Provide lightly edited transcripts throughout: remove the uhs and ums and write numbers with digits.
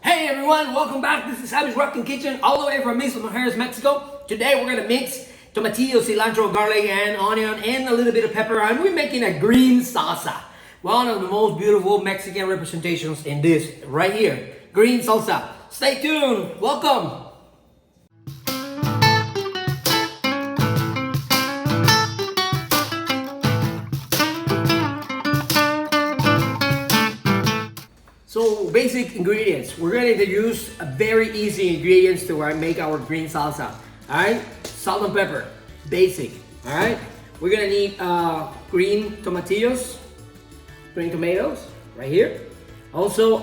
Hey everyone, welcome back. This is Javi's Rockin kitchen, all the way from Mujeres, Mexico. Today we're gonna mix tomatillos, cilantro, garlic, and onion, and a little bit of pepper, and we're making a green salsa. One of the most beautiful Mexican representations in this right here, green salsa. Stay tuned. Welcome. So basic ingredients. We're going to use a very easy ingredients to make our green salsa. Alright, salt and pepper, basic. Alright, we're going to need green tomatillos, green tomatoes, right here. Also,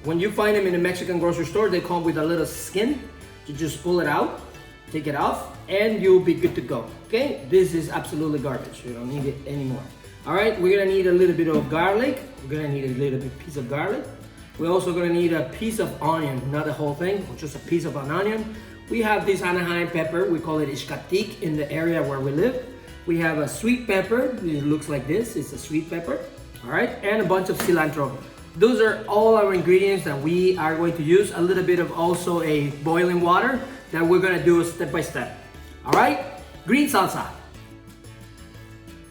when you find them in a Mexican grocery store, they come with a little skin. You just pull it out, take it off, and you'll be good to go. Okay, this is absolutely garbage. You don't need it anymore. All right, we're gonna need a little bit of garlic. We're gonna need a little bit piece of garlic. We're also gonna need a piece of onion, not the whole thing, just a piece of an onion. We have this anaheim pepper. We call it ishkatik in the area where we live. We have a sweet pepper. It looks like this. It's a sweet pepper. All right, and a bunch of cilantro. Those are all our ingredients that we are going to use. A little bit of also a boiling water that we're gonna do step by step. All right, green salsa.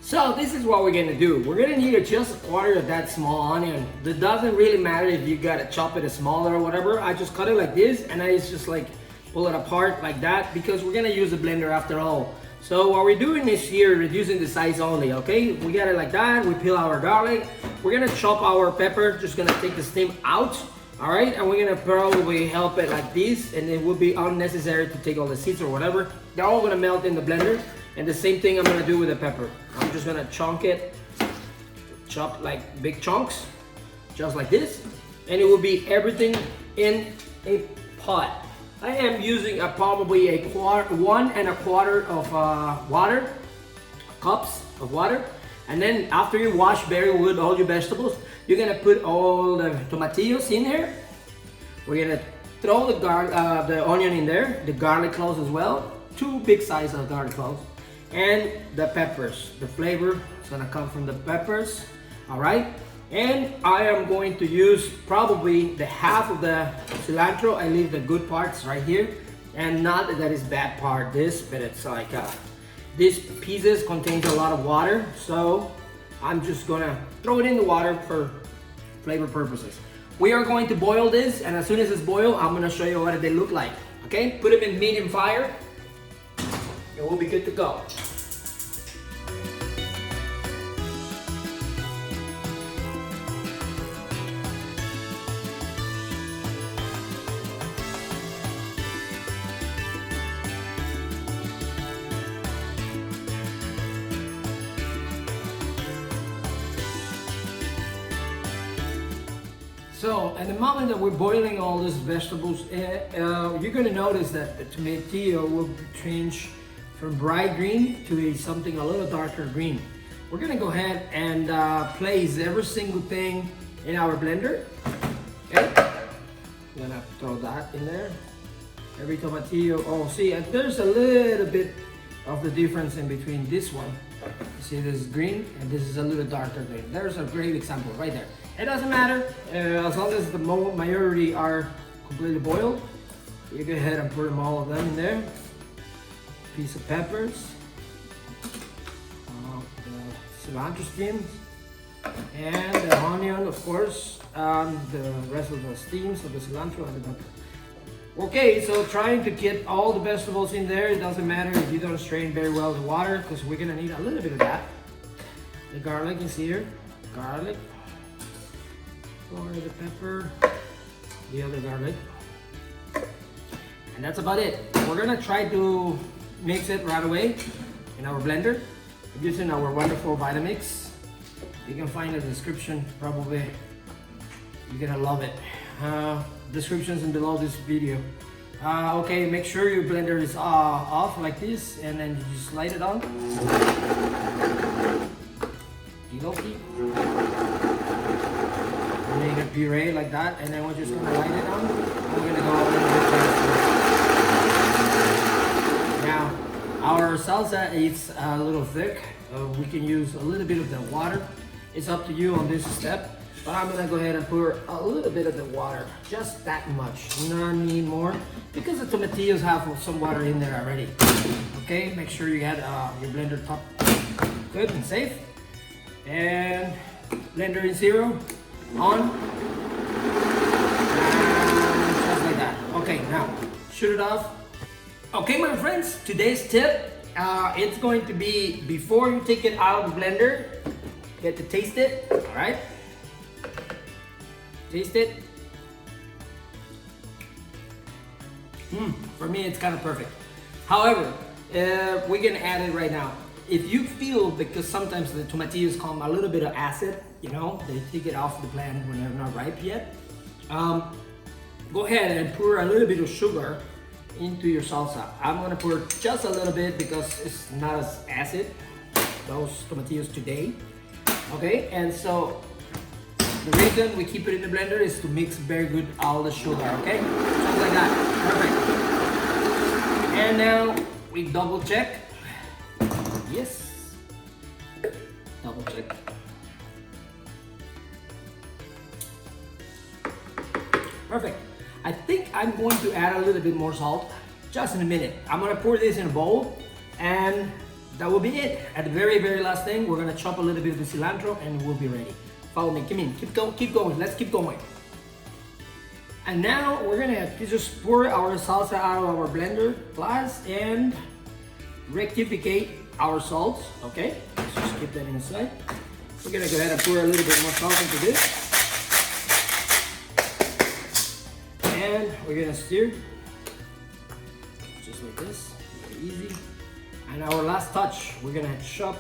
So this is what we're gonna do. We're gonna need just a quarter of that small onion. It doesn't really matter if you gotta chop it smaller or whatever. I just cut it like this and I just like pull it apart like that because we're gonna use a blender after all. So what we're doing is here reducing the size only, okay? We got it like that, we peel our garlic. We're gonna chop our pepper, just gonna take the stem out, all right? And we're gonna probably help it like this, and it will be unnecessary to take all the seeds or whatever. They're all gonna melt in the blender. And the same thing I'm gonna do with the pepper. I'm just gonna chunk it, chop like big chunks, just like this. And it will be everything in a pot. I am using probably a quarter, 1 1/4 of water, cups of water. And then after you wash very good all your vegetables, you're gonna put all the tomatillos in here. We're gonna throw the onion in there, the garlic cloves as well. 2 big sizes of garlic cloves. And the peppers. The flavor is gonna come from the peppers, all right? And I am going to use probably the half of the cilantro. I leave the good parts right here, and not that is bad part this, but it's like these pieces contains a lot of water, so I'm just gonna throw it in the water for flavor purposes. We are going to boil this, and as soon as it's boiled, I'm gonna show you what they look like. Okay, put them in medium fire. It will be good to go. So at the moment that we're boiling all these vegetables, you're gonna notice that the tomatillo will change from bright green to something a little darker green. We're gonna go ahead and place every single thing in our blender. Okay, I'm gonna throw that in there. Every tomatillo. Oh, see, there's a little bit of the difference in between this one. You see, this is green and this is a little darker green. There's a great example right there. It doesn't matter as long as the majority are completely boiled. You go ahead and put them all of them in there. Piece of peppers, the cilantro stems, and the onion, of course, and the rest of the stems of the cilantro and the pepper. Okay, so trying to get all the vegetables in there. It doesn't matter if you don't strain very well the water, because we're gonna need a little bit of that. The garlic is here, garlic, or the pepper, the other garlic, and that's about it. We're gonna try to mix it right away in our blender using our wonderful Vitamix. You can find the description, probably you're gonna love it. Descriptions in below this video. Okay, make sure your blender is off like this, and then you just slide it on. Okie. Make a puree like that, and then we're just gonna light it on. We're gonna go a little bit faster. Now, our salsa is a little thick. We can use a little bit of the water. It's up to you on this step. But I'm gonna go ahead and pour a little bit of the water, just that much, not need more, because the tomatillos have some water in there already. Okay, make sure you got your blender top good and safe. And blender in 0, on. And just like that. Okay, now shoot it off. Okay, my friends, today's tip, it's going to be before you take it out of the blender, get to taste it, all right? Taste it. For me, it's kind of perfect. However, we're gonna add it right now. If you feel, because sometimes the tomatillos come a little bit of acid, you know, they take it off the plant when they're not ripe yet. Go ahead and pour a little bit of sugar into your salsa. I'm gonna pour just a little bit because it's not as acid, those tomatillos today. Okay, and so the reason we keep it in the blender is to mix very good all the sugar, okay? Just like that, perfect. And now we double check. Yes, double check. Perfect. I think I'm going to add a little bit more salt just in a minute. I'm gonna pour this in a bowl and that will be it. At the very, very last thing, we're gonna chop a little bit of the cilantro and we'll be ready. Follow me, come in, keep going, let's keep going. And now we're gonna just pour our salsa out of our blender glass and rectificate our salts, okay? Let's just keep that inside. We're gonna go ahead and pour a little bit more salt into this. And we're gonna stir, just like this, very easy. And our last touch, we're gonna chop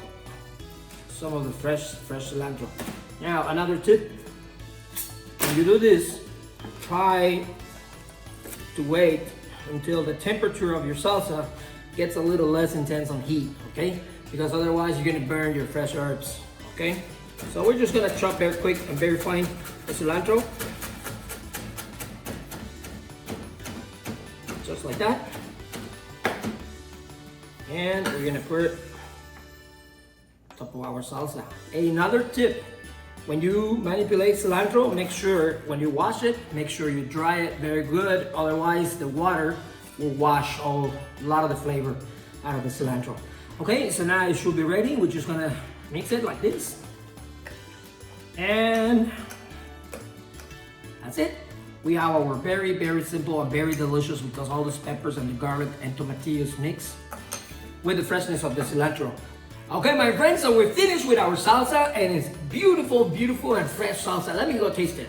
some of the fresh cilantro. Now, another tip, when you do this, try to wait until the temperature of your salsa gets a little less intense on heat, okay? Because otherwise you're gonna burn your fresh herbs, okay? So we're just gonna chop very quick and very fine the cilantro. Just like that. And we're gonna put it on top of our salsa. Another tip, when you manipulate cilantro, make sure when you wash it, make sure you dry it very good. Otherwise the water will wash a lot of the flavor out of the cilantro. Okay, so now it should be ready. We're just gonna mix it like this. And that's it. We have our very, very simple and very delicious, because all those peppers and the garlic and tomatillos mix with the freshness of the cilantro. Okay, my friends, so we're finished with our salsa and it's beautiful, beautiful and fresh salsa. Let me go taste it.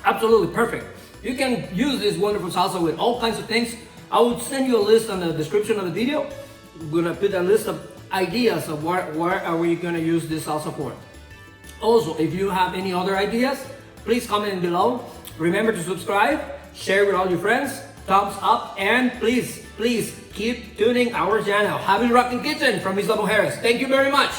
Absolutely perfect. You can use this wonderful salsa with all kinds of things. I would send you a list on the description of the video. We're gonna put a list of ideas of where are we gonna use this salsa for. Also, if you have any other ideas, please comment below. Remember to subscribe, share with all your friends, thumbs up, and please keep tuning our channel. Javi Rockin Kitchen from Isla Mujeres. Thank you very much.